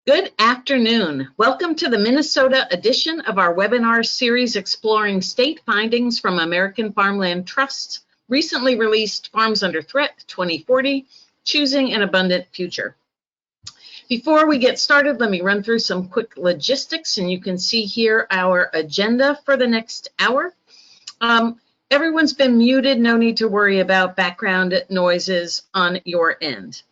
Good afternoon. Welcome to the Minnesota edition of our webinar series exploring state findings from American Farmland Trust's recently released Farms Under Threat 2040, Choosing an Abundant Future. Before we get started, let me run through some quick logistics, and you can see here our agenda for the next hour. Everyone's been muted, no need to worry about background noises on your end.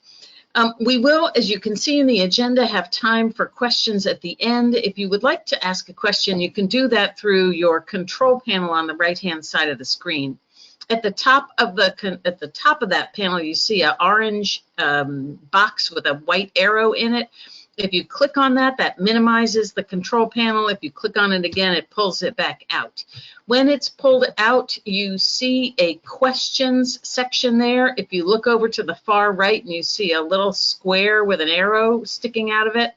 We will, as you can see in the agenda, have time for questions at the end. If you would like to ask a question, you can do that through your control panel on the right-hand side of the screen. At the top of that panel, you see an orange box with a white arrow in it. If you click on that, that minimizes the control panel. If you click on it again, it pulls it back out. When it's pulled out, you see a questions section there. If you look over to the far right and you see a little square with an arrow sticking out of it,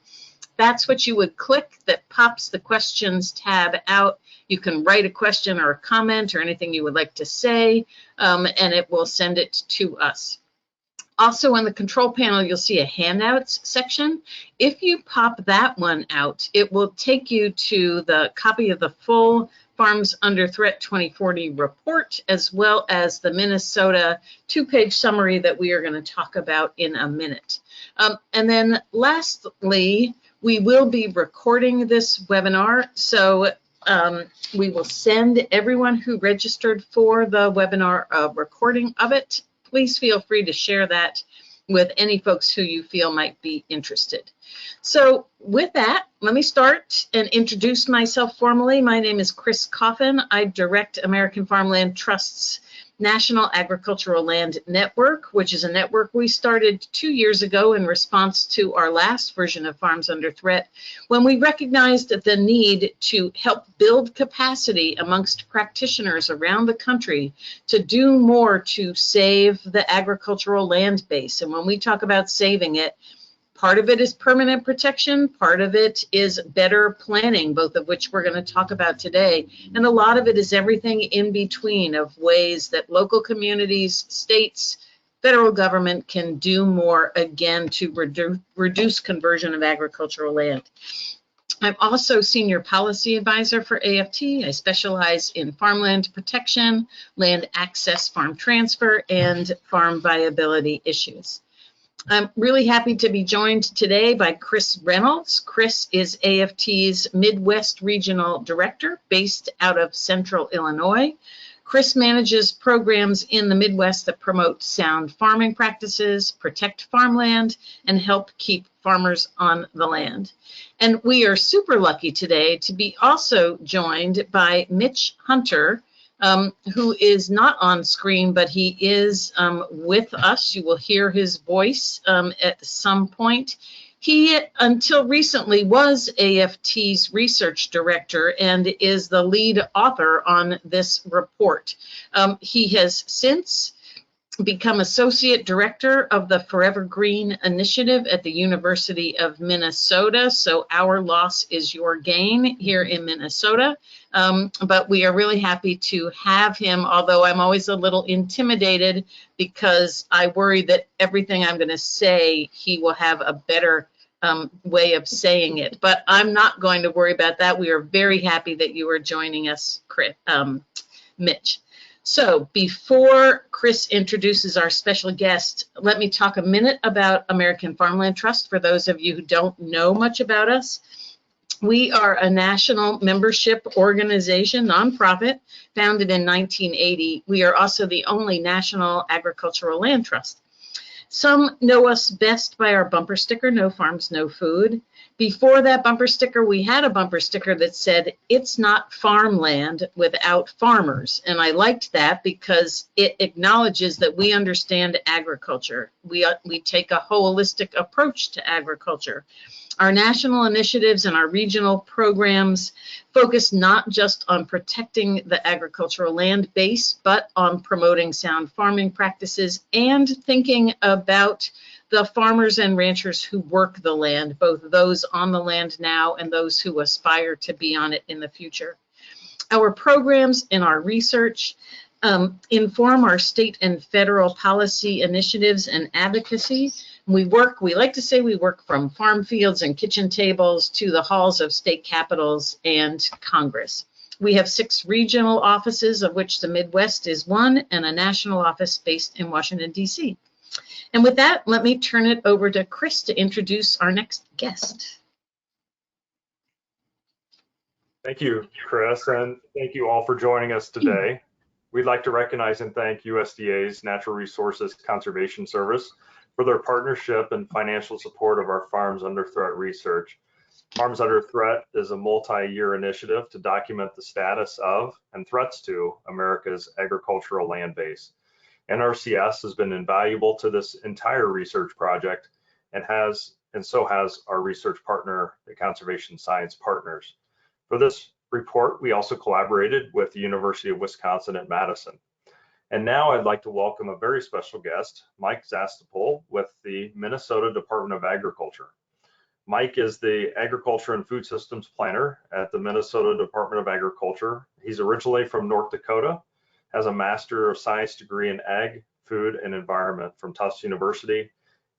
that's what you would click. That pops the questions tab out. You can write a question or a comment or anything you would like to say, and it will send it to us. Also on the control panel, you'll see a handouts section. If you pop that one out, it will take you to the copy of the full Farms Under Threat 2040 report, as well as the Minnesota two-page summary that we are going to talk about in a minute. And then lastly, we will be recording this webinar, so we will send everyone who registered for the webinar a recording of it. Please feel free to share that with any folks who you feel might be interested. So with that, let me start and introduce myself formally. My name is Chris Coffin. I direct American Farmland Trust's National Agricultural Land Network, which is a network we started 2 years ago in response to our last version of Farms Under Threat, when we recognized the need to help build capacity amongst practitioners around the country to do more to save the agricultural land base. And when we talk about saving it, part of it is permanent protection, part of it is better planning, both of which we're going to talk about today. And a lot of it is everything in between of ways that local communities, states, federal government can do more, again, to reduce conversion of agricultural land. I'm also Senior Policy Advisor for AFT. I specialize in farmland protection, land access, farm transfer, and farm viability issues. I'm really happy to be joined today by Chris Reynolds. Chris is AFT's Midwest Regional Director based out of Central Illinois. Chris manages programs in the Midwest that promote sound farming practices, protect farmland, and help keep farmers on the land. And we are super lucky today to be also joined by Mitch Hunter, who is not on screen, but he is with us. You will hear his voice at some point. He, until recently, was AFT's research director and is the lead author on this report. He has since become associate director of the Forever Green initiative at the University of Minnesota. So our loss is your gain here in Minnesota. But we are really happy to have him, although I'm always a little intimidated because I worry that everything I'm going to say, he will have a better way of saying it. But I'm not going to worry about that. We are very happy that you are joining us, Mitch. So before Chris introduces our special guest, let me talk a minute about American Farmland Trust for those of you who don't know much about us. We are a national membership organization, nonprofit, founded in 1980. We are also the only national agricultural land trust. Some know us best by our bumper sticker, No Farms, No Food. Before that bumper sticker, we had a bumper sticker that said, "It's not farmland without farmers." And I liked that because it acknowledges that we understand agriculture. We take a holistic approach to agriculture. Our national initiatives and our regional programs focus not just on protecting the agricultural land base, but on promoting sound farming practices and thinking about the farmers and ranchers who work the land, both those on the land now and those who aspire to be on it in the future. Our programs and our research inform our state and federal policy initiatives and advocacy. We like to say we work from farm fields and kitchen tables to the halls of state capitals and Congress. We have 6 regional offices, of which the Midwest is one, and a national office based in Washington, D.C. And with that, let me turn it over to Chris to introduce our next guest. Thank you, Chris, and thank you all for joining us today. We'd like to recognize and thank USDA's Natural Resources Conservation Service for their partnership and financial support of our Farms Under Threat research. Farms Under Threat is a multi-year initiative to document the status of and threats to America's agricultural land base. NRCS has been invaluable to this entire research project and so has our research partner, the Conservation Science Partners. For this report, we also collaborated with the University of Wisconsin at Madison. And now I'd like to welcome a very special guest, Mike Zastopol with the Minnesota Department of Agriculture. Mike is the Agriculture and Food Systems Planner at the Minnesota Department of Agriculture. He's originally from North Dakota, has a Master of Science degree in Ag, Food, and Environment from Tufts University,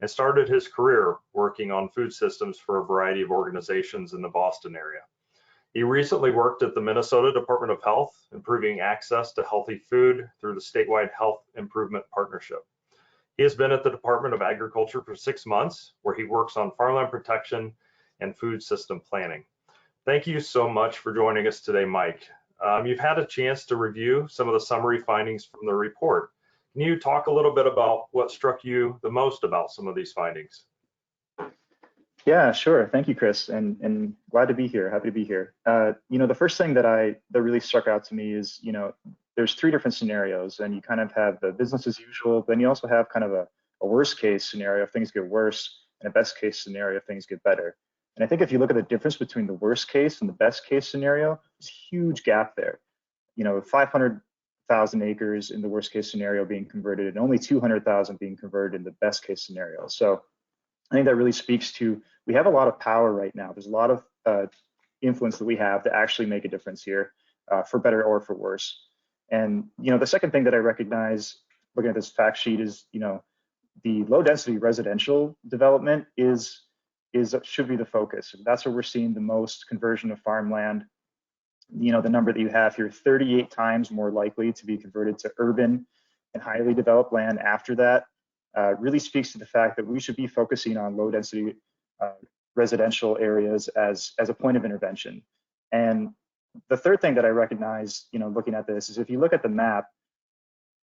and started his career working on food systems for a variety of organizations in the Boston area. He recently worked at the Minnesota Department of Health, improving access to healthy food through the statewide Health Improvement Partnership. He has been at the Department of Agriculture for 6 months, where he works on farmland protection and food system planning. Thank you so much for joining us today, Mike. You've had a chance to review some of the summary findings from the report. Can you talk a little bit about what struck you the most about some of these findings? Yeah, sure. Thank you, Chris, and glad to be here. Happy to be here. The first thing that really struck out to me is, there's 3 different scenarios, and you kind of have the business as usual, then you also have kind of a worst case scenario if things get worse, and a best case scenario if things get better. And I think if you look at the difference between the worst case and the best case scenario, there's a huge gap there. 500,000 acres in the worst case scenario being converted, and only 200,000 being converted in the best case scenario. So I think that really speaks to, we have a lot of power right now. There's a lot of influence that we have to actually make a difference here, for better or for worse. And the second thing that I recognize looking at this fact sheet is, the low density residential development should be the focus. That's where we're seeing the most conversion of farmland. The number that you have here, 38 times more likely to be converted to urban and highly developed land after that. Really speaks to the fact that we should be focusing on low density residential areas as a point of intervention. And the third thing that I recognize, looking at this is if you look at the map,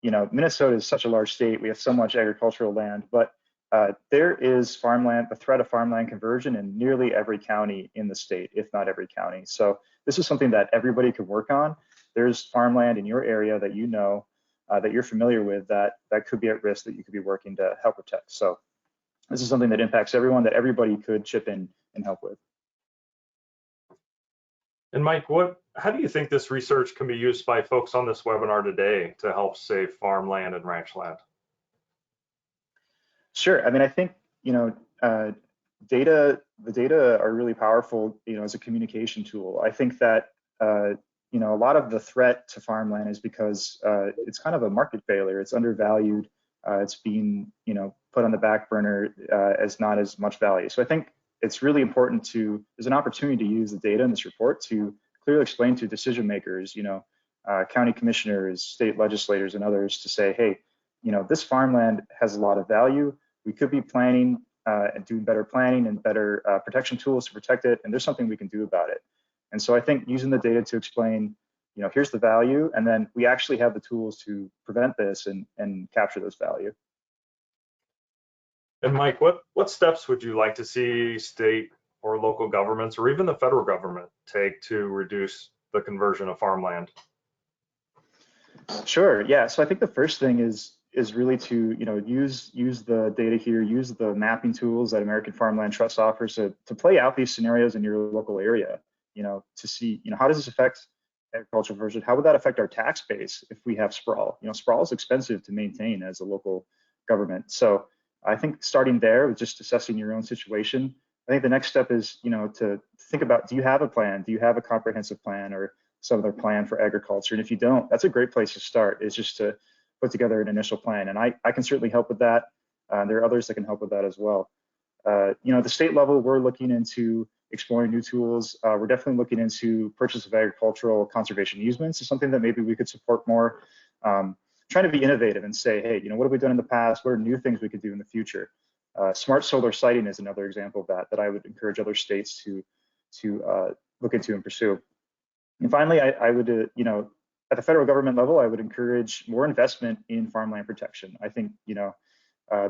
Minnesota is such a large state, we have so much agricultural land, but there is the threat of farmland conversion in nearly every county in the state, if not every county. So this is something that everybody could work on. There's farmland in your area that that you're familiar with that could be at risk, that you could be working to help protect. So this is something that impacts everyone, that everybody could chip in and help with. And Mike, how do you think this research can be used by folks on this webinar today to help save farmland and ranch land? Sure. I mean, I think, the data are really powerful, as a communication tool. I think that, a lot of the threat to farmland is because it's kind of a market failure. It's undervalued. It's being, put on the back burner as not as much value. So I think it's really important there's an opportunity to use the data in this report to clearly explain to decision makers, county commissioners, state legislators, and others to say, hey, this farmland has a lot of value. We could be planning and doing better planning and better protection tools to protect it, and there's something we can do about it. And so I think using the data to explain, here's the value, and then we actually have the tools to prevent this and capture this value. And Mike, what steps would you like to see state or local governments or even the federal government take to reduce the conversion of farmland? Sure, yeah. So I think the first thing is really to use the data here, use the mapping tools that American Farmland Trust offers to play out these scenarios in your local area. To see, how does this affect agricultural conversion? How would that affect our tax base if we have sprawl? Sprawl is expensive to maintain as a local government. So I think starting there with just assessing your own situation, I think the next step is, to think about, do you have a plan? Do you have a comprehensive plan or some other plan for agriculture? And if you don't, that's a great place to start, is just to put together an initial plan. And I can certainly help with that. There are others that can help with that as well. At the state level, we're looking into exploring new tools. We're definitely looking into purchase of agricultural conservation easements. Is something that maybe we could support more. Trying to be innovative and say, hey, what have we done in the past? What are new things we could do in the future? Smart solar siting is another example of that I would encourage other states to look into and pursue. And finally, I would, at the federal government level, I would encourage more investment in farmland protection. I think,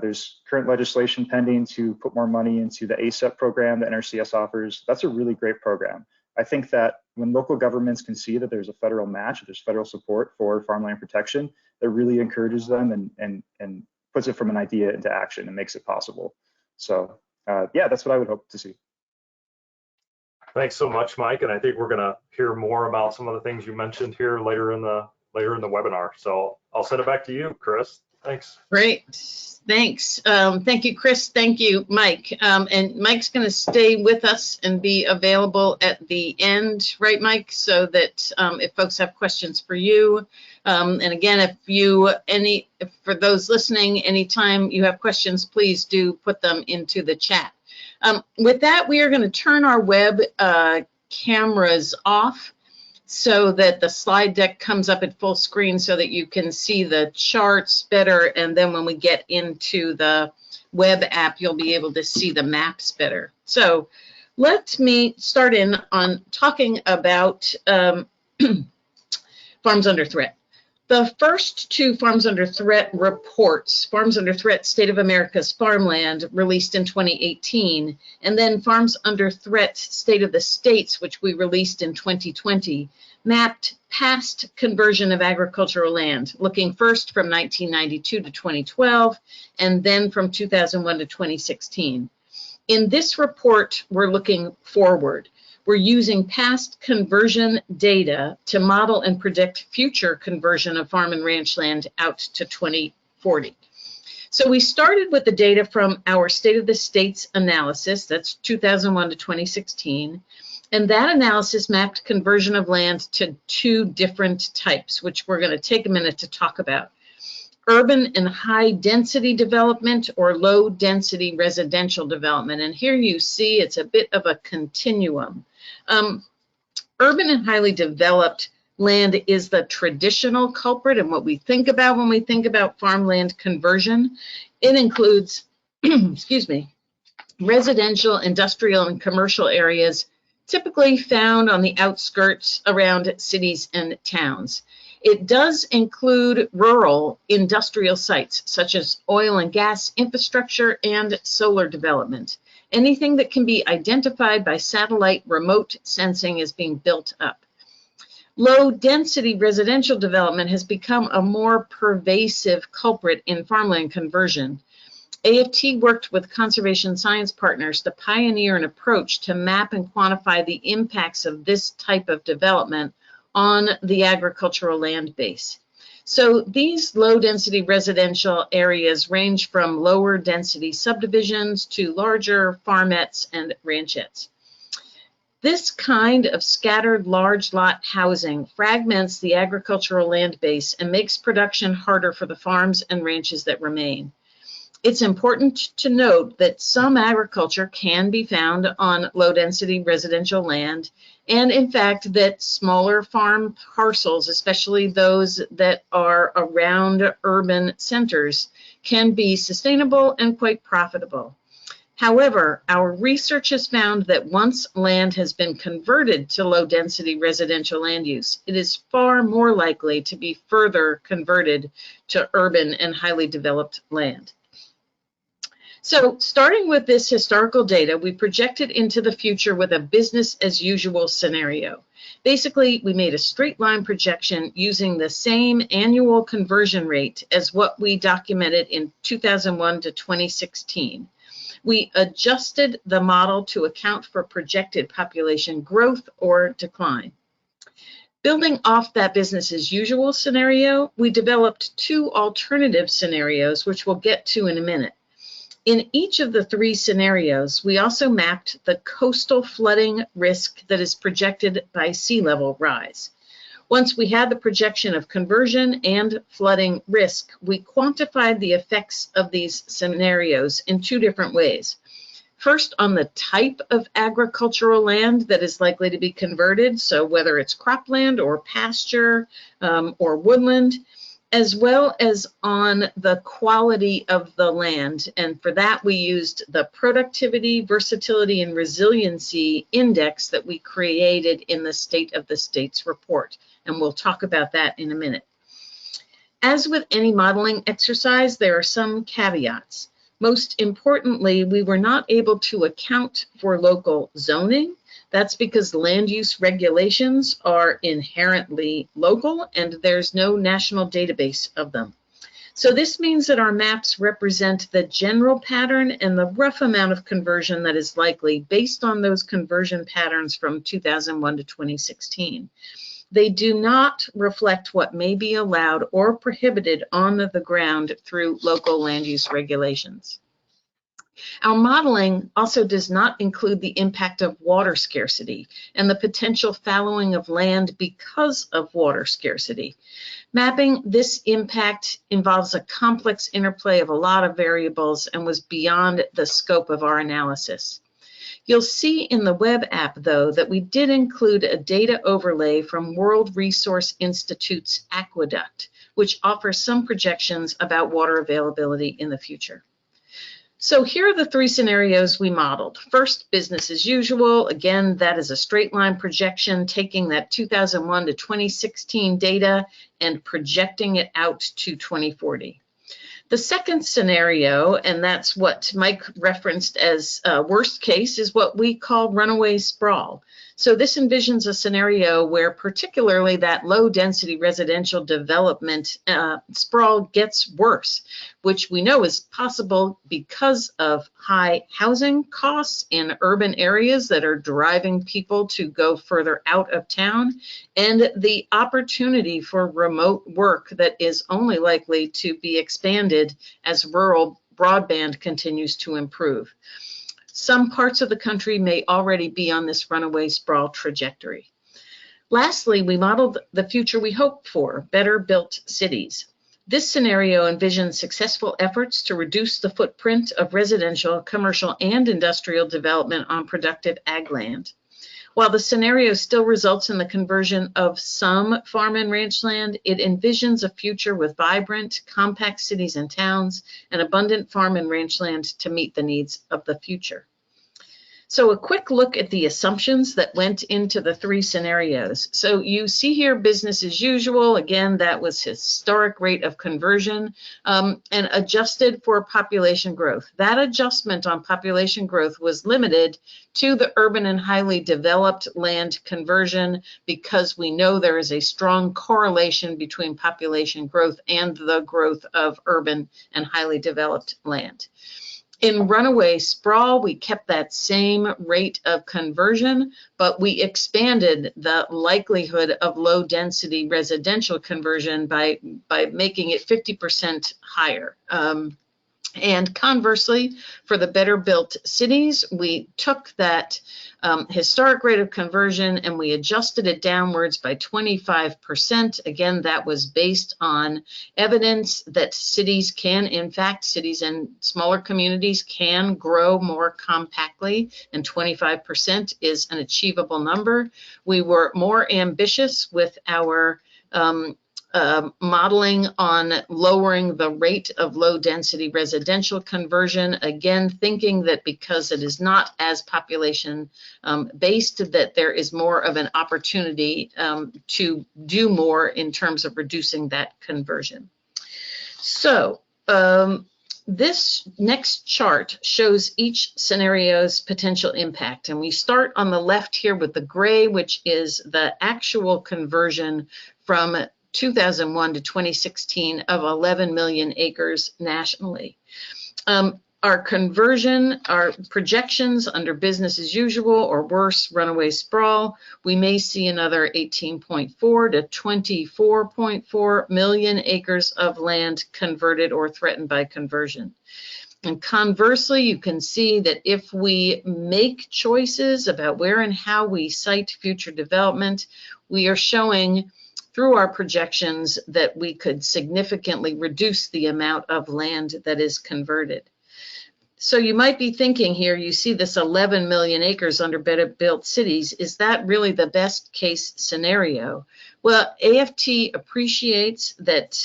there's current legislation pending to put more money into the ASEP program that NRCS offers. That's a really great program. I think that when local governments can see that there's a federal match, there's federal support for farmland protection, that really encourages them and puts it from an idea into action and makes it possible. So yeah, that's what I would hope to see. Thanks so much, Mike. And I think we're going to hear more about some of the things you mentioned here later in the webinar. So I'll send it back to you, Chris. Thanks. Great. Thanks. Thank you, Chris. Thank you, Mike. And Mike's going to stay with us and be available at the end, right, Mike? So that if folks have questions for you, and again, for those listening, anytime you have questions, please do put them into the chat. With that, we are going to turn our web cameras off so that the slide deck comes up at full screen so that you can see the charts better. And then when we get into the web app, you'll be able to see the maps better. So let me start in on talking about farms under threat. The first two Farms Under Threat reports, Farms Under Threat State of America's Farmland, released in 2018, and then Farms Under Threat State of the States, which we released in 2020, mapped past conversion of agricultural land, looking first from 1992 to 2012, and then from 2001 to 2016. In this report, we're looking forward. We're using past conversion data to model and predict future conversion of farm and ranch land out to 2040. So we started with the data from our State of the States analysis, that's 2001 to 2016, and that analysis mapped conversion of land to two different types, which we're going to take a minute to talk about. Urban and high density development or low density residential development. And here you see it's a bit of a continuum. Urban and highly developed land is the traditional culprit and what we think about when we think about farmland conversion. It includes, excuse me, residential, industrial, and commercial areas typically found on the outskirts around cities and towns. It does include rural industrial sites such as oil and gas infrastructure and solar development. Anything that can be identified by satellite remote sensing is being built up. Low density residential development has become a more pervasive culprit in farmland conversion. AFT worked with conservation science partners to pioneer an approach to map and quantify the impacts of this type of development on the agricultural land base. So these low density residential areas range from lower density subdivisions to larger farmettes and ranchettes. This kind of scattered large lot housing fragments the agricultural land base and makes production harder for the farms and ranches that remain. It's important to note that some agriculture can be found on low density residential land, and in fact that smaller farm parcels, especially those that are around urban centers, can be sustainable and quite profitable. However, our research has found that once land has been converted to low density residential land use, it is far more likely to be further converted to urban and highly developed land. So starting with this historical data, we projected into the future with a business as usual scenario. Basically, we made a straight line projection using the same annual conversion rate as what we documented in 2001 to 2016. We adjusted the model to account for projected population growth or decline. Building off that business as usual scenario, we developed two alternative scenarios, which we'll get to in a minute. In each of the three scenarios, we also mapped the coastal flooding risk that is projected by sea level rise. Once we had the projection of conversion and flooding risk, we quantified the effects of these scenarios in two different ways. First, on the type of agricultural land that is likely to be converted, so whether it's cropland or pasture or woodland, as well as on the quality of the land. And for that, we used the Productivity, Versatility, and Resiliency Index that we created in the State of the States report. And we'll talk about that in a minute. As with any modeling exercise, there are some caveats. Most importantly, we were not able to account for local zoning. That's because land use regulations are inherently local and there's no national database of them. So this means that our maps represent the general pattern and the rough amount of conversion that is likely based on those conversion patterns from 2001 to 2016. They do not reflect what may be allowed or prohibited on the ground through local land use regulations. Our modeling also does not include the impact of water scarcity and the potential fallowing of land because of water scarcity. Mapping this impact involves a complex interplay of a lot of variables and was beyond the scope of our analysis. You'll see in the web app, though, that we did include a data overlay from World Resource Institute's Aqueduct, which offers some projections about water availability in the future. So here are the three scenarios we modeled. First, business as usual. Again, that is a straight line projection, taking that 2001 to 2016 data and projecting it out to 2040. The second scenario, and that's what Mike referenced as worst case, is what we call runaway sprawl. So this envisions a scenario where particularly that low density residential development sprawl gets worse, which we know is possible because of high housing costs in urban areas that are driving people to go further out of town, and the opportunity for remote work that is only likely to be expanded as rural broadband continues to improve. Some parts of the country may already be on this runaway sprawl trajectory. Lastly, we modeled the future we hope for, better built cities. This scenario envisions successful efforts to reduce the footprint of residential, commercial, and industrial development on productive ag land. While the scenario still results in the conversion of some farm and ranch land, it envisions a future with vibrant, compact cities and towns and abundant farm and ranch land to meet the needs of the future. So a quick look at the assumptions that went into the three scenarios. So you see here business as usual. Again, that was historic rate of conversion and adjusted for population growth. That adjustment on population growth was limited to the urban and highly developed land conversion because we know there is a strong correlation between population growth and the growth of urban and highly developed land. In runaway sprawl, we kept that same rate of conversion, but we expanded the likelihood of low density residential conversion by making it 50% higher. And conversely, for the better built cities, we took that historic rate of conversion and we adjusted it downwards by 25%. Again, that was based on evidence that cities can, in fact, cities and smaller communities can grow more compactly, and 25% is an achievable number. We were more ambitious with our modeling on lowering the rate of low density residential conversion, again thinking that because it is not as population based, that there is more of an opportunity to do more in terms of reducing that conversion. So this next chart shows each scenario's potential impact, and we start on the left here with the gray, which is the actual conversion from 2001 to 2016 of 11 million acres nationally. Our conversion, our projections under business as usual or worse, runaway sprawl, we may see another 18.4 to 24.4 million acres of land converted or threatened by conversion. And conversely, you can see that if we make choices about where and how we site future development, we are showing through our projections that we could significantly reduce the amount of land that is converted. So you might be thinking here, you see this 11 million acres under better built cities. Is that really the best case scenario? Well, AFT appreciates that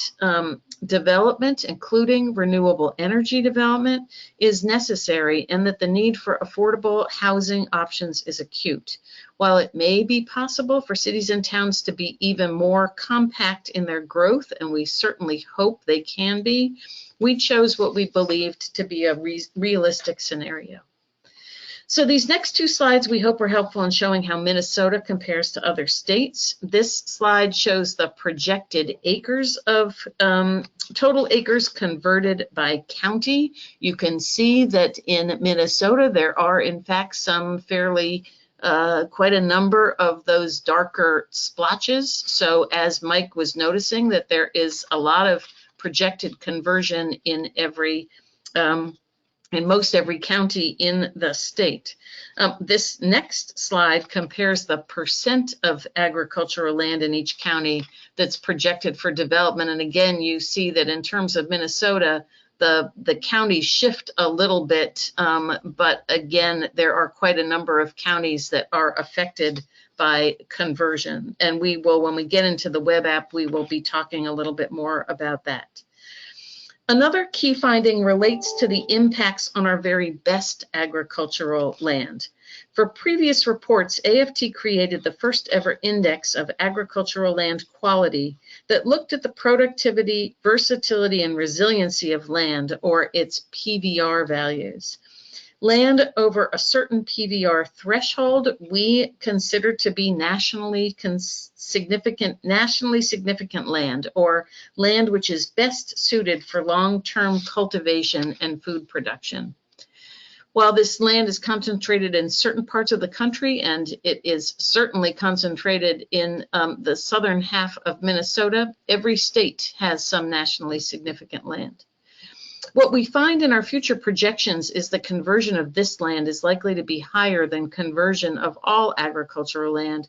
development, including renewable energy development, is necessary and that the need for affordable housing options is acute. While it may be possible for cities and towns to be even more compact in their growth, and we certainly hope they can be, we chose what we believed to be a realistic scenario. So these next two slides we hope are helpful in showing how Minnesota compares to other states. This slide shows the projected acres of total acres converted by county. You can see that in Minnesota there are in fact some fairly quite a number of those darker splotches. So as Mike was noticing, that there is a lot of projected conversion in most every county in the state. This next slide compares the percent of agricultural land in each county that's projected for development. And again, you see that in terms of Minnesota, the counties shift a little bit, but again, there are quite a number of counties that are affected by conversion. And we will, when we get into the web app, we will be talking a little bit more about that. Another key finding relates to the impacts on our very best agricultural land. For previous reports, AFT created the first ever index of agricultural land quality that looked at the productivity, versatility, and resiliency of land, or its PVR values. Land over a certain PVR threshold we consider to be nationally significant land, or land which is best suited for long-term cultivation and food production. While this land is concentrated in certain parts of the country, and it is certainly concentrated in the southern half of Minnesota, every state has some nationally significant land. What we find in our future projections is the conversion of this land is likely to be higher than conversion of all agricultural land,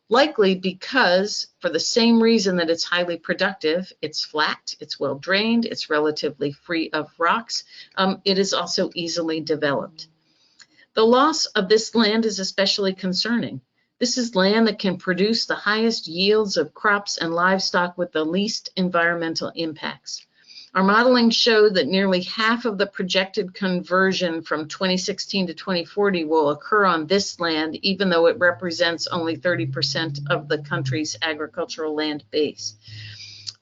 likely because, for the same reason that it's highly productive, it's flat, it's well drained, it's relatively free of rocks, it is also easily developed. The loss of this land is especially concerning. This is land that can produce the highest yields of crops and livestock with the least environmental impacts. Our modeling showed that nearly half of the projected conversion from 2016 to 2040 will occur on this land, even though it represents only 30% of the country's agricultural land base.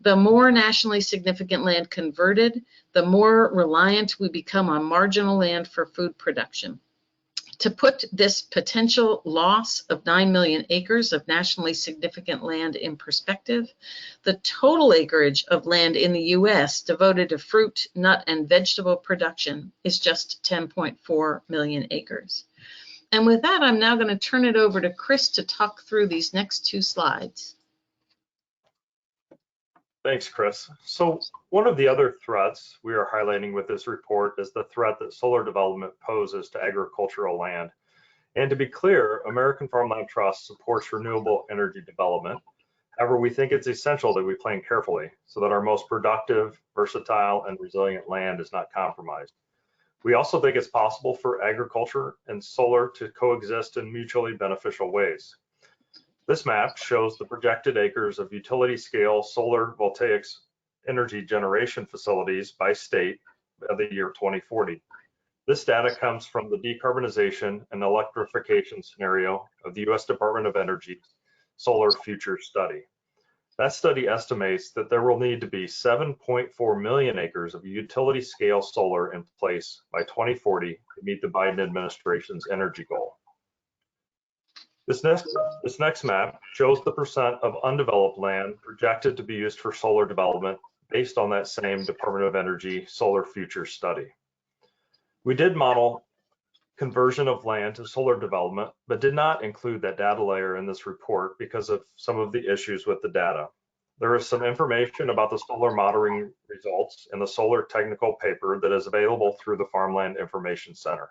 The more nationally significant land converted, the more reliant we become on marginal land for food production. To put this potential loss of 9 million acres of nationally significant land in perspective, the total acreage of land in the US devoted to fruit, nut, and vegetable production is just 10.4 million acres. And with that, I'm now going to turn it over to Chris to talk through these next two slides. Thanks, Chris. So one of the other threats we are highlighting with this report is the threat that solar development poses to agricultural land. And to be clear, American Farmland Trust supports renewable energy development. However, we think it's essential that we plan carefully so that our most productive, versatile, and resilient land is not compromised. We also think it's possible for agriculture and solar to coexist in mutually beneficial ways. This map shows the projected acres of utility-scale solar voltaics energy generation facilities by state by the year 2040. This data comes from the decarbonization and electrification scenario of the U.S. Department of Energy's Solar Future Study. That study estimates that there will need to be 7.4 million acres of utility-scale solar in place by 2040 to meet the Biden administration's energy goal. This next map shows the percent of undeveloped land projected to be used for solar development based on that same Department of Energy Solar Future Study. We did model conversion of land to solar development, but did not include that data layer in this report because of some of the issues with the data. There is some information about the solar modeling results in the solar technical paper that is available through the Farmland Information Center.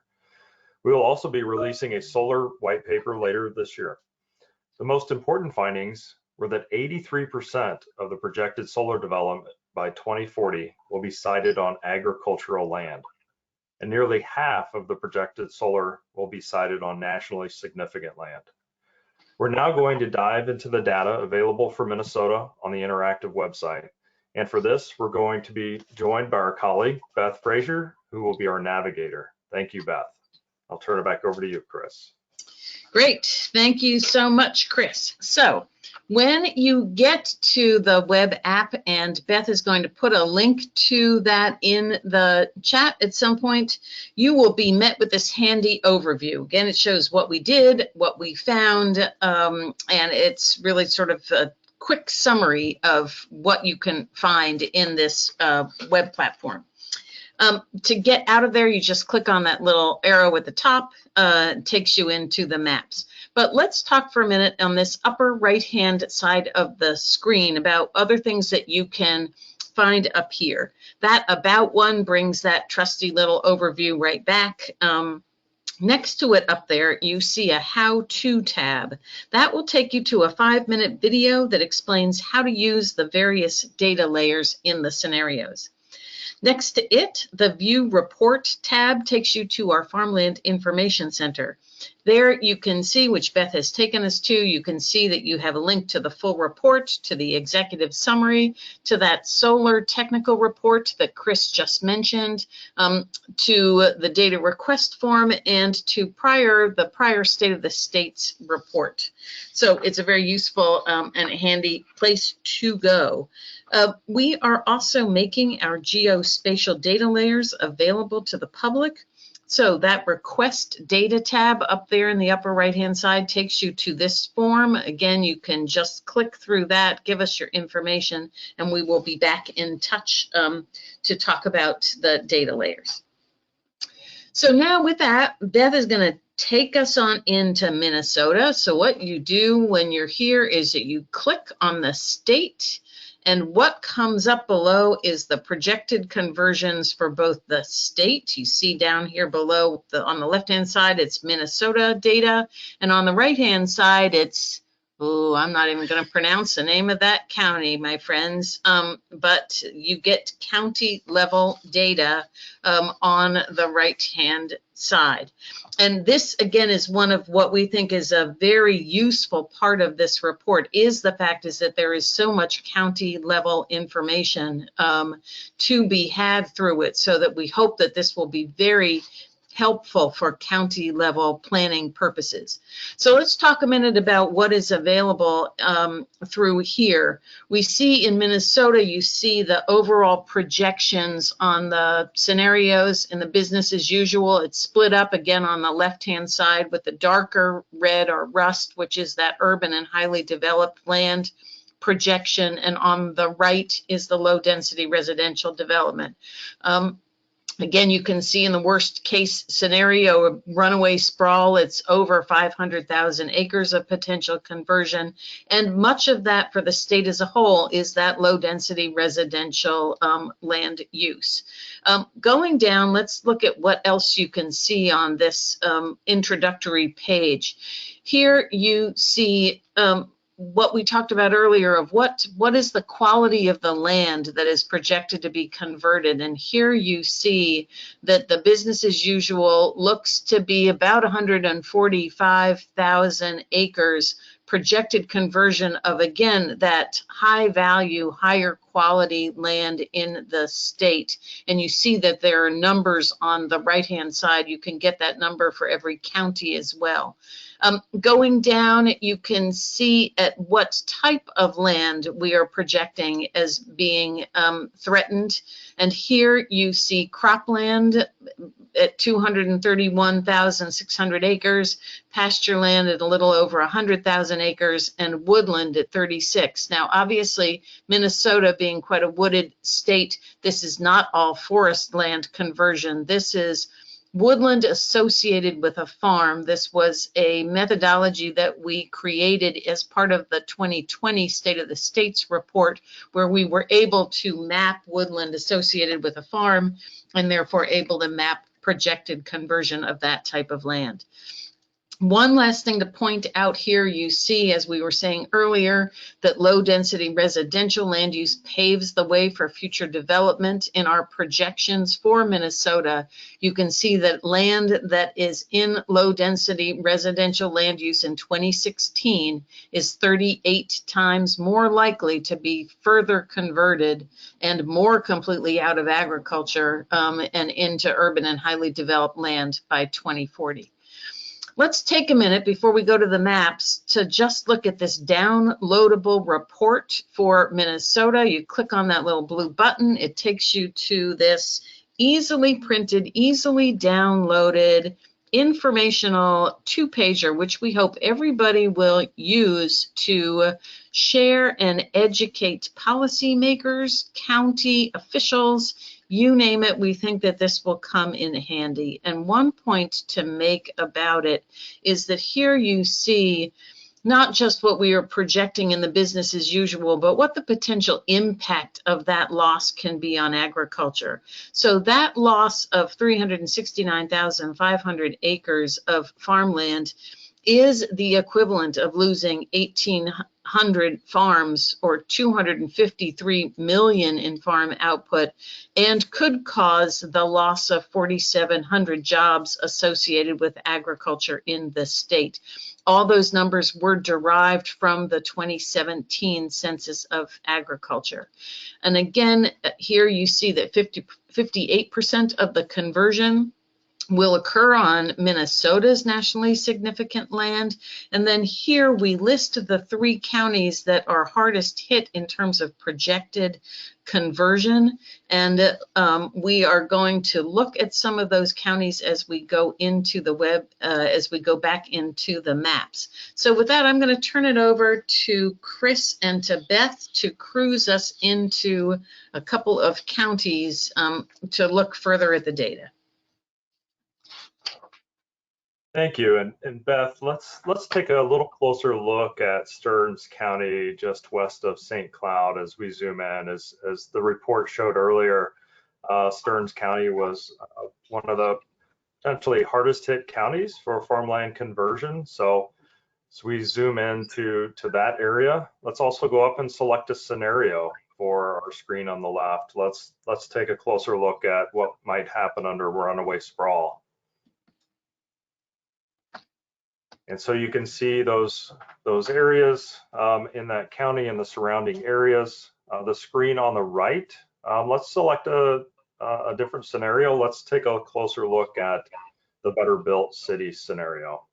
We will also be releasing a solar white paper later this year. The most important findings were that 83% of the projected solar development by 2040 will be sited on agricultural land, and nearly half of the projected solar will be sited on nationally significant land. We're now going to dive into the data available for Minnesota on the interactive website. And for this, we're going to be joined by our colleague, Beth Frazier, who will be our navigator. Thank you, Beth. I'll turn it back over to you, Chris. Great. Thank you so much, Chris. So when you get to the web app, and Beth is going to put a link to that in the chat at some point, you will be met with this handy overview. Again, it shows what we did, what we found, and it's really sort of a quick summary of what you can find in this web platform. To get out of there, you just click on that little arrow at the top, it takes you into the maps. But let's talk for a minute on this upper right-hand side of the screen about other things that you can find up here. That About one brings that trusty little overview right back. Next to it up there, you see a how-to tab. That will take you to a 5-minute video that explains how to use the various data layers in the scenarios. Next to it, the View Report tab takes you to our Farmland Information Center. There you can see, which Beth has taken us to, you can see that you have a link to the full report, to the executive summary, to that solar technical report that Chris just mentioned, to the data request form, and to the prior State of the States report. So it's a very useful and handy place to go. We are also making our geospatial data layers available to the public. So that request data tab up there in the upper right-hand side takes you to this form. Again, you can just click through that, give us your information, and we will be back in touch to talk about the data layers. So now with that, Beth is going to take us on into Minnesota. So what you do when you're here is that you click on the state, and what comes up below is the projected conversions for both the state. You see down here below, on the left-hand side, it's Minnesota data. And on the right-hand side, it's, oh, I'm not even going to pronounce the name of that county, my friends. But you get county level data on the right-hand side. And this, again, is one of what we think is a very useful part of this report, is the fact is that there is so much county level information to be had through it, so that we hope that this will be very helpful for county level planning purposes. So let's talk a minute about what is available through here. We see in Minnesota, you see the overall projections on the scenarios in the business as usual. It's split up again on the left-hand side with the darker red or rust, which is that urban and highly developed land projection, and on the right is the low density residential development. Again, you can see in the worst case scenario, a runaway sprawl, it's over 500,000 acres of potential conversion. And much of that for the state as a whole is that low density residential land use. Going down, let's look at what else you can see on this introductory page. Here you see what we talked about earlier of what is the quality of the land that is projected to be converted. And here you see that the business as usual looks to be about 145,000 acres projected conversion of, again, that high value, higher quality land in the state. And you see that there are numbers on the right-hand side. You can get that number for every county as well. Going down, you can see at what type of land we are projecting as being threatened. And here you see cropland at 231,600 acres, pasture land at a little over 100,000 acres, and woodland at 36. Now, obviously, Minnesota being quite a wooded state, this is not all forest land conversion. This is woodland associated with a farm. This was a methodology that we created as part of the 2020 State of the States report, where we were able to map woodland associated with a farm and therefore able to map projected conversion of that type of land. One last thing to point out here, you see, as we were saying earlier, that low density residential land use paves the way for future development. In our projections for Minnesota, you can see that land that is in low density residential land use in 2016 is 38 times more likely to be further converted and more completely out of agriculture and into urban and highly developed land by 2040. Let's take a minute before we go to the maps to just look at this downloadable report for Minnesota. You click on that little blue button. It takes you to this easily printed, easily downloaded informational two-pager, which we hope everybody will use to share and educate policymakers, county officials, you name it. We think that this will come in handy. And one point to make about it is that here you see not just what we are projecting in the business as usual, but what the potential impact of that loss can be on agriculture. So that loss of 369,500 acres of farmland is the equivalent of losing 1,800 farms or 253 million in farm output, and could cause the loss of 4,700 jobs associated with agriculture in the state. All those numbers were derived from the 2017 Census of Agriculture. And again, here you see that 58% of the conversion will occur on Minnesota's nationally significant land. And then here we list the 3 counties that are hardest hit in terms of projected conversion. And we are going to look at some of those counties as we go into the web, as we go back into the maps. So with that, I'm going to turn it over to Chris and to Beth to cruise us into a couple of counties to look further at the data. Thank you. And Beth, let's take a little closer look at Stearns County, just west of St. Cloud, as we zoom in. As the report showed earlier, Stearns County was one of the potentially hardest hit counties for farmland conversion. So as we zoom into that area, let's also go up and select a scenario for our screen on the left. Let's take a closer look at what might happen under runaway sprawl. And so you can see those areas in that county and the surrounding areas. The screen on the right, let's select a different scenario. Let's take a closer look at the better built city scenario.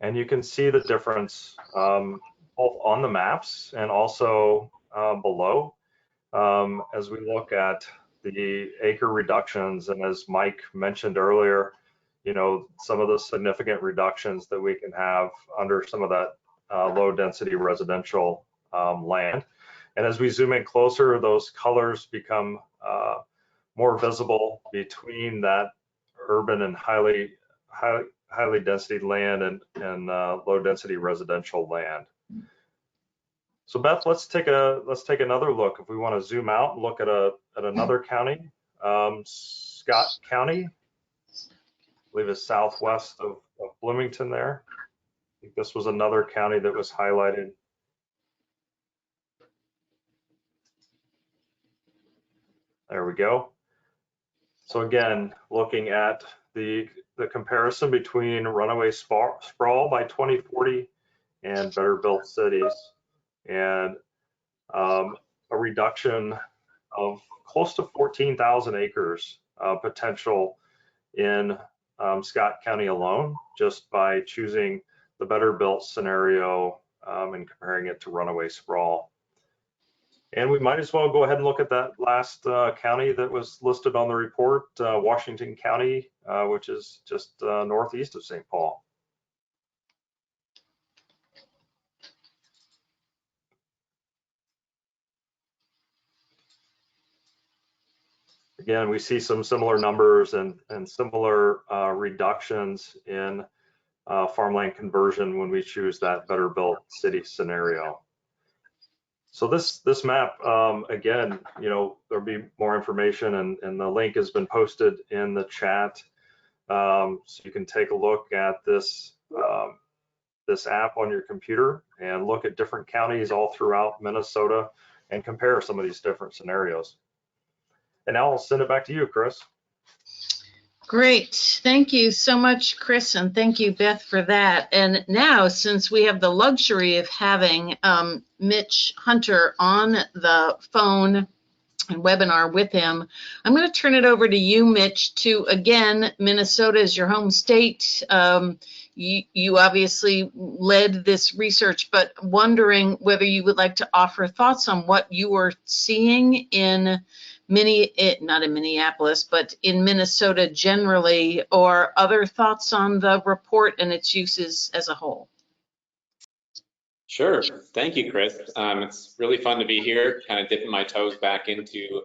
And you can see the difference both on the maps and also below as we look at the acre reductions. And as Mike mentioned earlier, you know, some of the significant reductions that we can have under some of that low density residential land. And as we zoom in closer, those colors become more visible between that urban and highly density land and low density residential land. So Beth, let's take another look. If we want to zoom out and look at another county, Scott County, I believe is southwest of Bloomington there. I think this was another county that was highlighted. There we go. So again, looking at the comparison between runaway sprawl by 2040 and better built cities, and a reduction of close to 14,000 acres potential in Scott County alone, just by choosing the better built scenario and comparing it to runaway sprawl. And we might as well go ahead and look at that last county that was listed on the report, Washington County, which is just northeast of St. Paul. Again, we see some similar numbers and similar reductions in farmland conversion when we choose that better built city scenario. So this map, again, there'll be more information, and the link has been posted in the chat. So you can take a look at this this app on your computer and look at different counties all throughout Minnesota and compare some of these different scenarios. And now I'll send it back to you, Chris. Great. Thank you so much, Chris, and thank you, Beth, for that. And now, since we have the luxury of having Mitch Hunter on the phone and webinar with him, I'm going to turn it over to you, Mitch, to, again, Minnesota is your home state. You obviously led this research, but wondering whether you would like to offer thoughts on what you were seeing in not in Minneapolis, but in Minnesota generally, or other thoughts on the report and its uses as a whole. Sure. Thank you, Chris. It's really fun to be here, kind of dipping my toes back into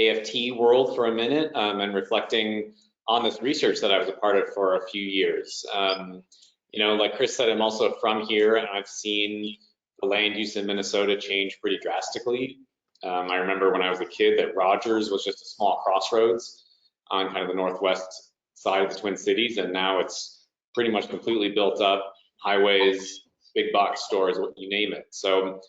AFT world for a minute and reflecting on this research that I was a part of for a few years. Like Chris said, I'm also from here, and I've seen the land use in Minnesota change pretty drastically. I remember when I was a kid that Rogers was just a small crossroads on kind of the northwest side of the Twin Cities, and now it's pretty much completely built up, highways, big box stores, you name it. So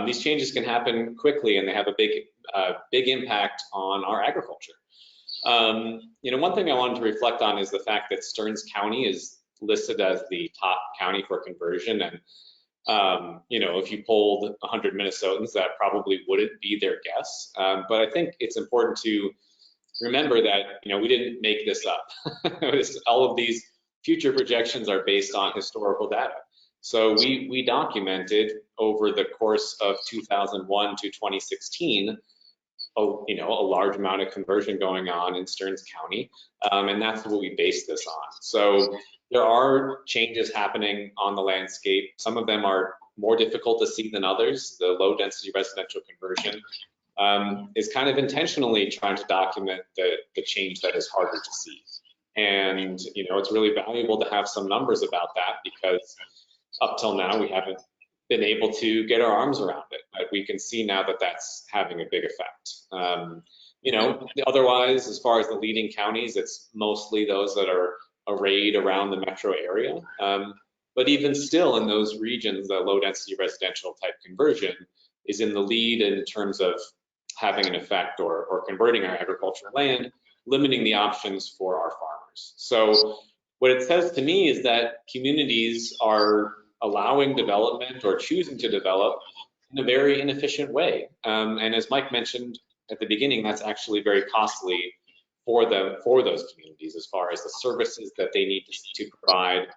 these changes can happen quickly, and they have a big impact on our agriculture. One thing I wanted to reflect on is the fact that Stearns County is listed as the top county for conversion, and if you polled 100 Minnesotans, that probably wouldn't be their guess. But I think it's important to remember that, we didn't make this up. All of these future projections are based on historical data. So we documented over the course of 2001 to 2016, a large amount of conversion going on in Stearns County, and that's what we based this on. So there are changes happening on the landscape. Some of them are more difficult to see than others. The low density residential conversion is kind of intentionally trying to document the change that is harder to see. And, it's really valuable to have some numbers about that, because up till now, we haven't been able to get our arms around it, but we can see now that that's having a big effect. Otherwise, as far as the leading counties, it's mostly those that are arrayed around the metro area. But even still, in those regions, the low density residential type conversion is in the lead in terms of having an effect or converting our agricultural land, limiting the options for our farmers. So what it says to me is that communities are allowing development or choosing to develop in a very inefficient way. And as Mike mentioned at the beginning, that's actually very costly for those communities as far as the services that they need to provide,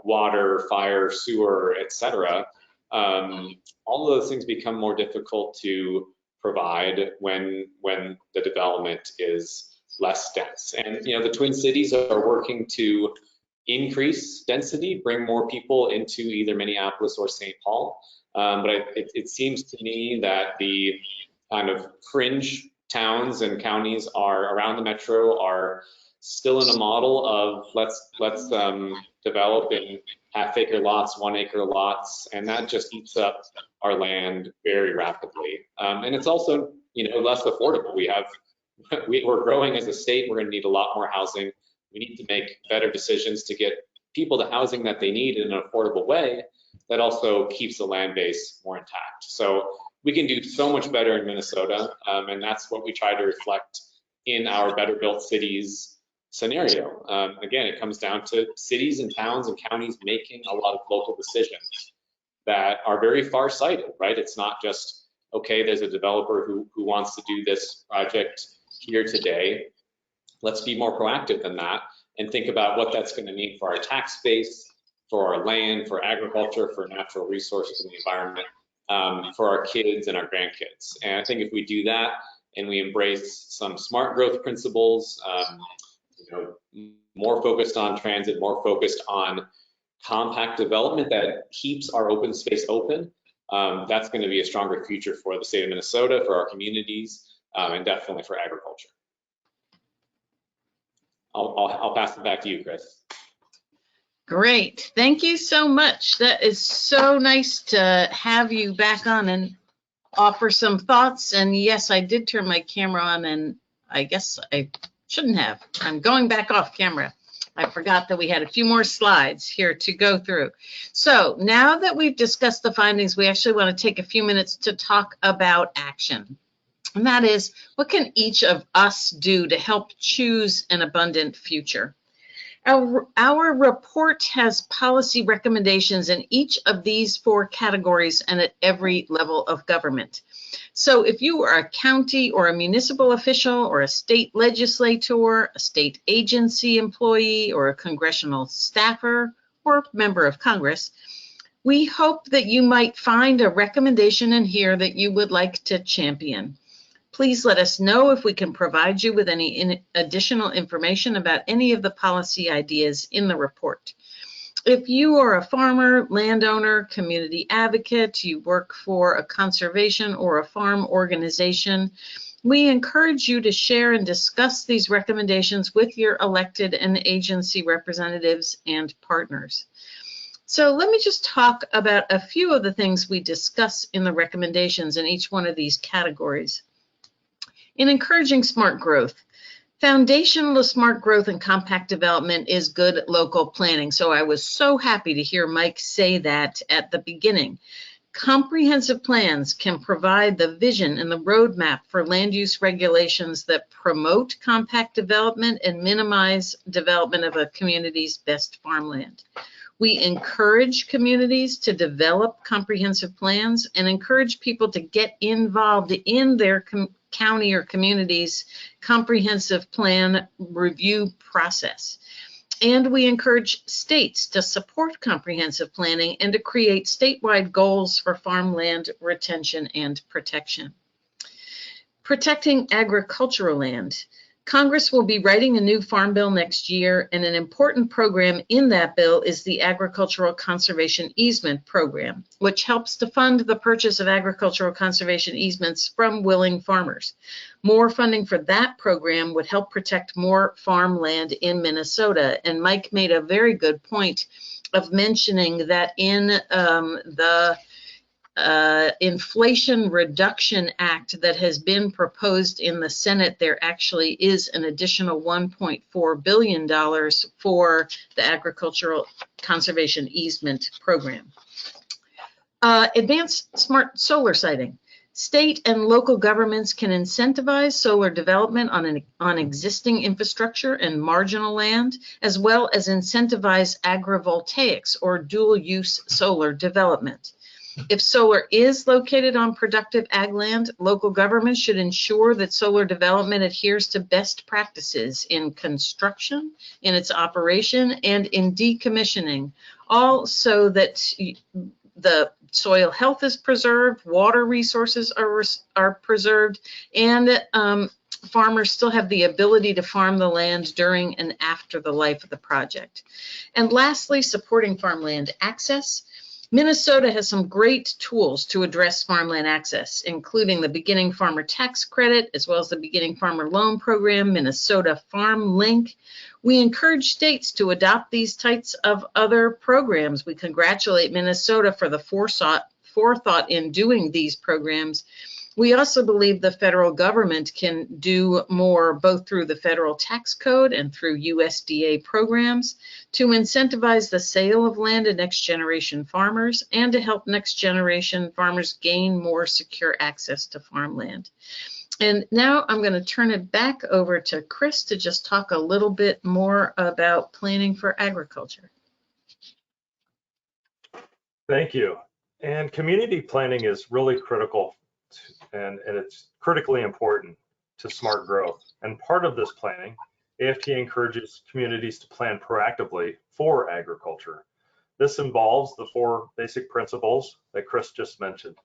water, fire, sewer, etc. All of those things become more difficult to provide when the development is less dense. And the Twin Cities are working to increase density, bring more people into either Minneapolis or St. Paul. But it seems to me that the kind of fringe towns and counties around the metro are still in a model of let's develop in half-acre lots, 1-acre lots, and that just eats up our land very rapidly. And it's also less affordable. We're growing as a state. We're going to need a lot more housing. We need to make better decisions to get people the housing that they need in an affordable way that also keeps the land base more intact. So we can do so much better in Minnesota, and that's what we try to reflect in our Better Built Cities scenario. Again, it comes down to cities and towns and counties making a lot of local decisions that are very far-sighted, right? It's not just, okay, there's a developer who wants to do this project here today. Let's be more proactive than that and think about what that's going to mean for our tax base, for our land, for agriculture, for natural resources in the environment, for our kids and our grandkids. And I think if we do that and we embrace some smart growth principles, more focused on transit, more focused on compact development that keeps our open space open, that's going to be a stronger future for the state of Minnesota, for our communities, and definitely for agriculture. I'll pass it back to you, Chris. Great. Thank you so much. That is so nice to have you back on. And offer some thoughts. And yes, I did turn my camera on, and I guess I shouldn't have. I'm going back off camera. I forgot that we had a few more slides here to go through. So now that we've discussed the findings, we actually want to take a few minutes to talk about action. And that is, what can each of us do to help choose an abundant future? Our report has policy recommendations in each of these 4 categories and at every level of government. So if you are a county or a municipal official or a state legislator, a state agency employee, or a congressional staffer or member of Congress, we hope that you might find a recommendation in here that you would like to champion. Please let us know if we can provide you with any additional information about any of the policy ideas in the report. If you are a farmer, landowner, community advocate, you work for a conservation or a farm organization, we encourage you to share and discuss these recommendations with your elected and agency representatives and partners. So let me just talk about a few of the things we discuss in the recommendations in each one of these categories. In encouraging smart growth, foundational to smart growth and compact development is good local planning. So I was so happy to hear Mike say that at the beginning. Comprehensive plans can provide the vision and the roadmap for land use regulations that promote compact development and minimize development of a community's best farmland. We encourage communities to develop comprehensive plans and encourage people to get involved in their county or community's comprehensive plan review process. And we encourage states to support comprehensive planning and to create statewide goals for farmland retention and protection. Protecting agricultural land. Congress will be writing a new farm bill next year, and an important program in that bill is the Agricultural Conservation Easement Program, which helps to fund the purchase of agricultural conservation easements from willing farmers. More funding for that program would help protect more farmland in Minnesota, and Mike made a very good point of mentioning that in the Inflation Reduction Act that has been proposed in the Senate, there actually is an additional $1.4 billion for the Agricultural Conservation Easement Program. Advanced smart solar siting. State and local governments can incentivize solar development on existing infrastructure and marginal land, as well as incentivize agrivoltaics or dual-use solar development. If solar is located on productive ag land, local governments should ensure that solar development adheres to best practices in construction, in its operation, and in decommissioning, all so that the soil health is preserved, water resources are preserved, and farmers still have the ability to farm the land during and after the life of the project. And lastly, supporting farmland access. Minnesota has some great tools to address farmland access, including the Beginning Farmer Tax Credit, as well as the Beginning Farmer Loan Program, Minnesota Farm Link. We encourage states to adopt these types of other programs. We congratulate Minnesota for the forethought in doing these programs. We also believe the federal government can do more, both through the federal tax code and through USDA programs, to incentivize the sale of land to next generation farmers and to help next generation farmers gain more secure access to farmland. And now I'm going to turn it back over to Chris to just talk a little bit more about planning for agriculture. Thank you. And community planning is really critical and it's critically important to smart growth. And part of this planning, AFT encourages communities to plan proactively for agriculture. This involves the 4 basic principles that Chris just mentioned.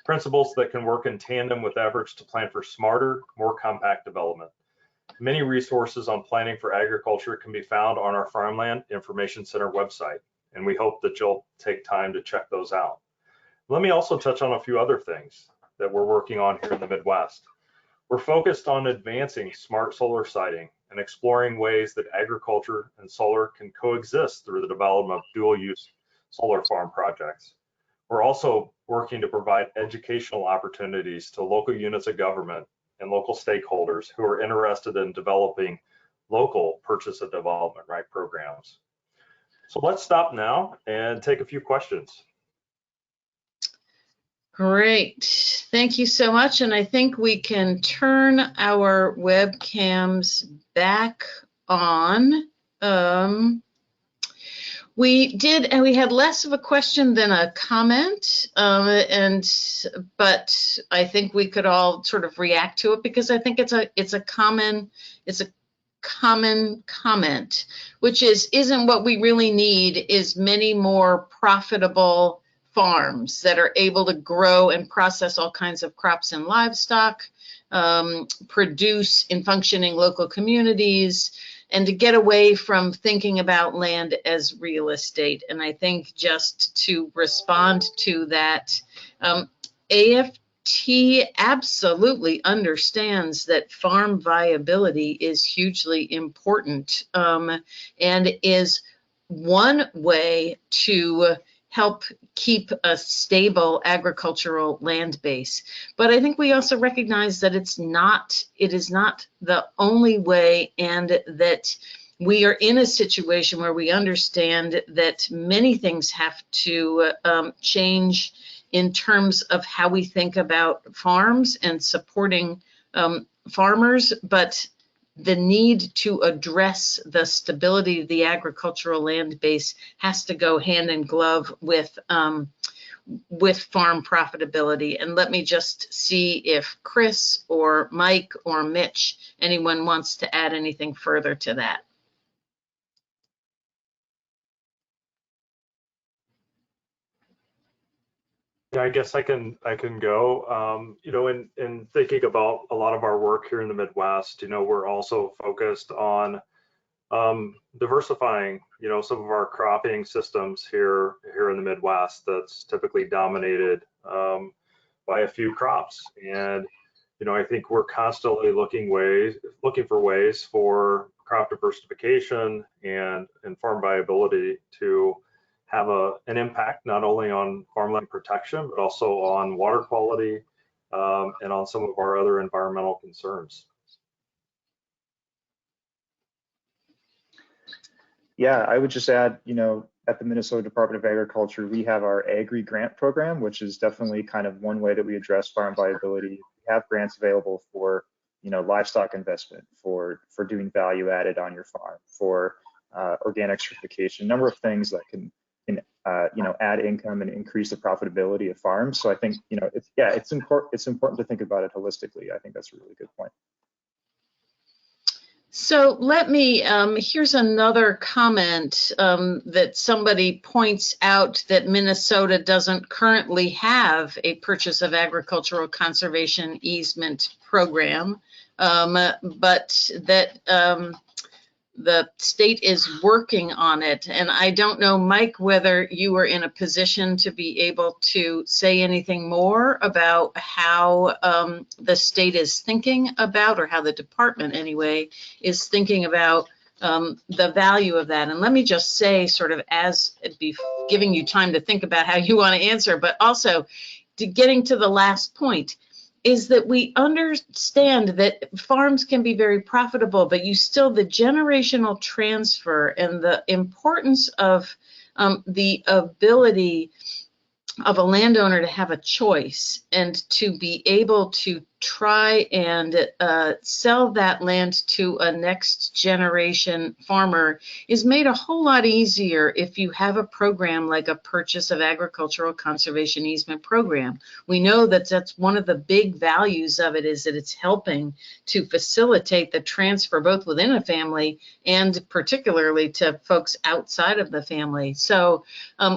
Principles that can work in tandem with efforts to plan for smarter, more compact development. Many resources on planning for agriculture can be found on our Farmland Information Center website, and we hope that you'll take time to check those out. Let me also touch on a few other things that we're working on here in the Midwest. We're focused on advancing smart solar siting and exploring ways that agriculture and solar can coexist through the development of dual-use solar farm projects. We're also working to provide educational opportunities to local units of government and local stakeholders who are interested in developing local purchase and development right programs. So let's stop now and take a few questions. Great, thank you so much. And I think we can turn our webcams back on. We had less of a question than a comment, but I think we could all sort of react to it because I think it's a common comment, which isn't what we really need is many more profitable farms that are able to grow and process all kinds of crops and livestock, produce in functioning local communities, and to get away from thinking about land as real estate. And I think just to respond to that, AFT absolutely understands that farm viability is hugely important, and is one way to help keep a stable agricultural land base. But I think we also recognize that it is not the only way, and that we are in a situation where we understand that many things have to change in terms of how we think about farms and supporting farmers, but the need to address the stability of the agricultural land base has to go hand in glove with farm profitability. And let me just see if Chris or Mike or Mitch, anyone wants to add anything further to that. Yeah, I guess I can go. You know, in thinking about a lot of our work here in the Midwest, you know, we're also focused on diversifying, you know, some of our cropping systems here in the Midwest that's typically dominated by a few crops. And, you know, I think we're constantly looking for ways for crop diversification and farm viability to have an impact not only on farmland protection, but also on water quality and on some of our other environmental concerns. Yeah, I would just add, you know, at the Minnesota Department of Agriculture, we have our Agri Grant program, which is definitely kind of one way that we address farm viability. We have grants available for, you know, livestock investment, for doing value added on your farm, for organic certification, a number of things that can you know, add income and increase the profitability of farms. So I think, you know, it's important to think about it holistically. I think that's a really good point. So let me, here's another comment that somebody points out that Minnesota doesn't currently have a purchase of agricultural conservation easement program, but that the state is working on it. And I don't know, Mike, whether you were in a position to be able to say anything more about how the state is thinking about, or how the department anyway is thinking about the value of that. And let me just say, sort of as be giving you time to think about how you want to answer, but also getting to the last point, is that we understand that farms can be very profitable, but the generational transfer and the importance of the ability of a landowner to have a choice and to be able to try and sell that land to a next generation farmer is made a whole lot easier if you have a program like a purchase of agricultural conservation easement program. We know that that's one of the big values of it, is that it's helping to facilitate the transfer both within a family and particularly to folks outside of the family. So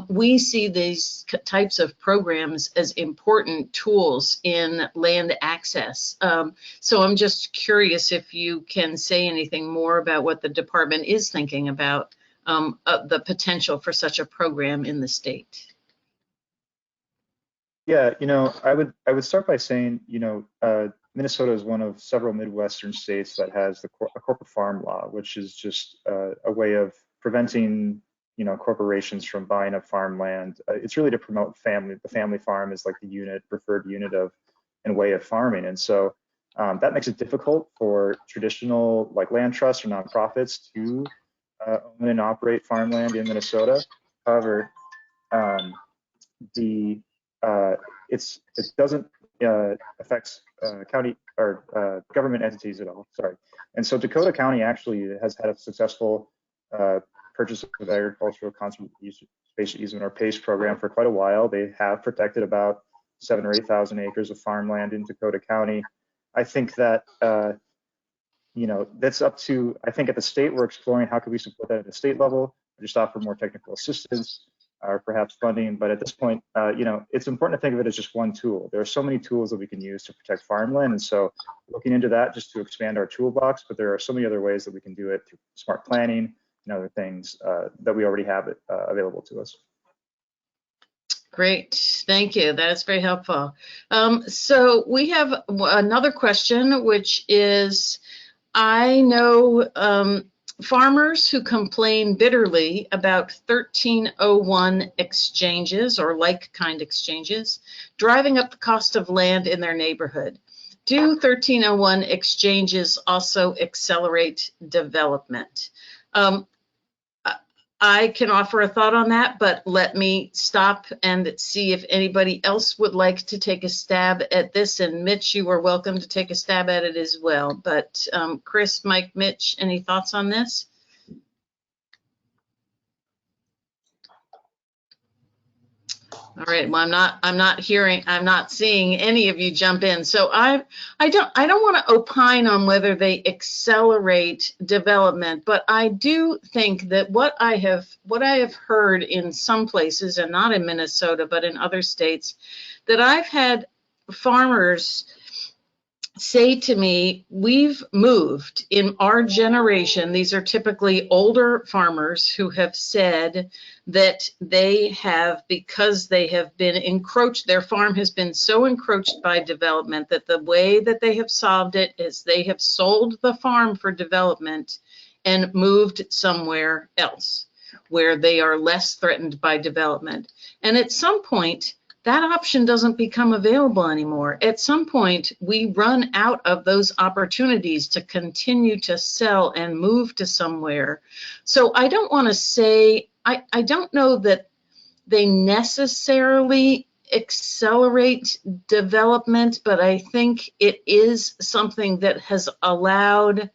we see these types of programs as important tools in land access. So I'm just curious if you can say anything more about what the department is thinking about the potential for such a program in the state. Yeah, you know, I would start by saying, you know, Minnesota is one of several Midwestern states that has a corporate farm law, which is just a way of preventing, corporations from buying up farmland. It's really to promote family. The family farm is like the preferred unit of and way of farming, and so that makes it difficult for traditional land trusts or nonprofits to own and operate farmland in Minnesota. However, it doesn't affect county or government entities at all. Sorry. And so Dakota County actually has had a successful purchase of agricultural conservation easement or PACE program for quite a while. They have protected about 7,000 or 8,000 acres of farmland in Dakota County. I think that that's up to, I think at the state, we're exploring how can we support that at the state level, or just offer more technical assistance or perhaps funding. But at this point, it's important to think of it as just one tool. There are so many tools that we can use to protect farmland. And so looking into that just to expand our toolbox, but there are so many other ways that we can do it through smart planning and other things that we already have available to us. Great, thank you. That's very helpful. So we have another question, which is, I know farmers who complain bitterly about 1301 exchanges or like-kind exchanges, driving up the cost of land in their neighborhood. Do 1301 exchanges also accelerate development? I can offer a thought on that, but let me stop and see if anybody else would like to take a stab at this. And Mitch, you are welcome to take a stab at it as well. But Chris, Mike, Mitch, any thoughts on this? All right. Well, I'm not seeing any of you jump in. So I don't want to opine on whether they accelerate development, but I do think that what I have heard in some places, and not in Minnesota, but in other states, that I've had farmers say to me, we've moved in our generation. These are typically older farmers who have said that they have, because they have been encroached, their farm has been so encroached by development that the way that they have solved it is they have sold the farm for development and moved somewhere else where they are less threatened by development. And at some point, that option doesn't become available anymore. At some point, we run out of those opportunities to continue to sell and move to somewhere. So I don't want to say, I don't know that they necessarily accelerate development, but I think it is something that has allowed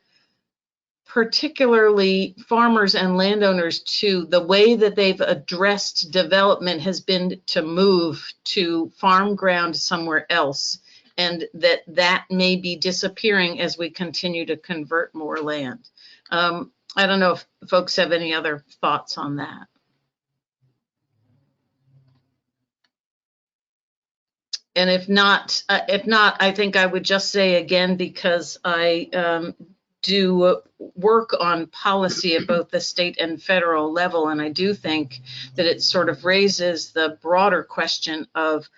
particularly farmers and landowners to, the way that they've addressed development has been to move to farm ground somewhere else, and that may be disappearing as we continue to convert more land. I don't know if folks have any other thoughts on that. And if not, I think I would just say again, because I do work on policy at both the state and federal level, and I do think that it sort of raises the broader question of,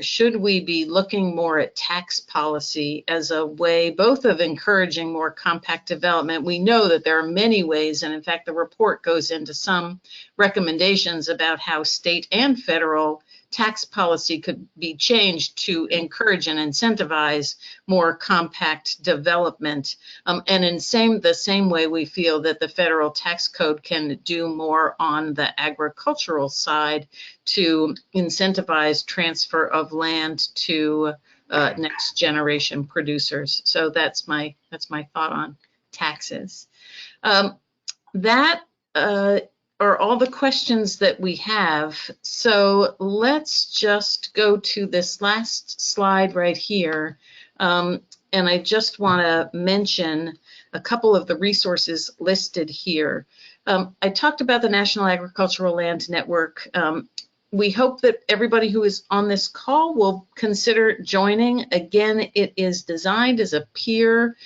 should we be looking more at tax policy as a way both of encouraging more compact development? We know that there are many ways, and in fact the report goes into some recommendations about how state and federal tax policy could be changed to encourage and incentivize more compact development. And in the same way, we feel that the federal tax code can do more on the agricultural side to incentivize transfer of land to next generation producers. So that's my thought on taxes. That are all the questions that we have. So let's just go to this last slide right here. And I just want to mention a couple of the resources listed here. I talked about the National Agricultural Land Network. We hope that everybody who is on this call will consider joining. Again, it is designed as a peer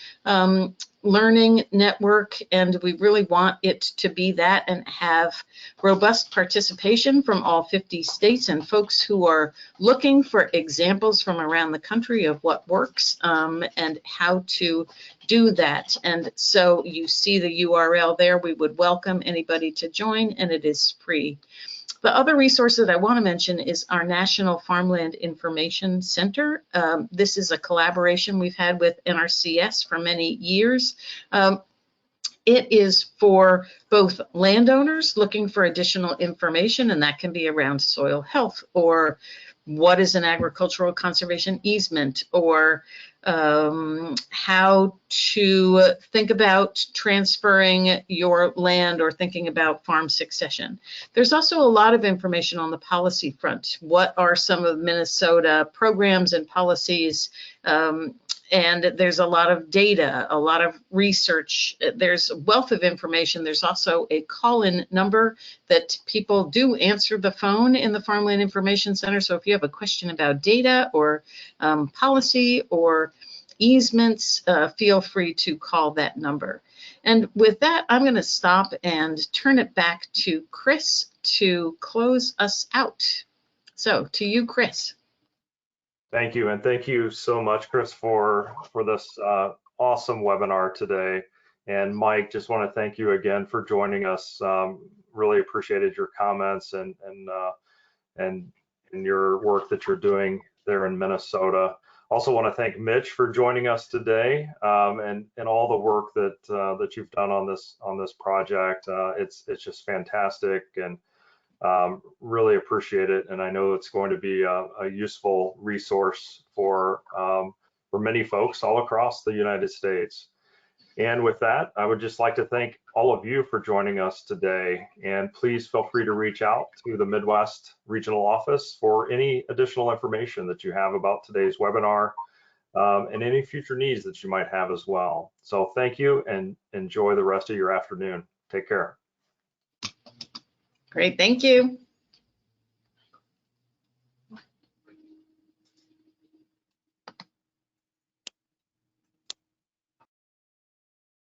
learning network, and we really want it to be that and have robust participation from all 50 states and folks who are looking for examples from around the country of what works and how to do that. And so you see the URL there. We would welcome anybody to join, and it is free. The other resource that I want to mention is our National Farmland Information Center. This is a collaboration we've had with NRCS for many years. It is for both landowners looking for additional information, and that can be around soil health, or what is an agricultural conservation easement, or how to think about transferring your land or thinking about farm succession. There's also a lot of information on the policy front. What are some of Minnesota programs and policies? And there's a lot of data, a lot of research. There's a wealth of information. There's also a call-in number that people do answer the phone in the Farmland Information Center. So if you have a question about data or policy or easements, feel free to call that number. And with that, I'm going to stop and turn it back to Chris to close us out. So to you, Chris. Thank you, and thank you so much, Chris, for this awesome webinar today. And Mike, just want to thank you again for joining us. Really appreciated your comments and your work that you're doing there in Minnesota. Also want to thank Mitch for joining us today, and all the work that you've done on this project. It's just fantastic, and really appreciate it. And I know it's going to be a useful resource for many folks all across the United States. And with that, I would just like to thank all of you for joining us today. And please feel free to reach out to the Midwest Regional Office for any additional information that you have about today's webinar, and any future needs that you might have as well. So thank you, and enjoy the rest of your afternoon. Take care. Great, thank you.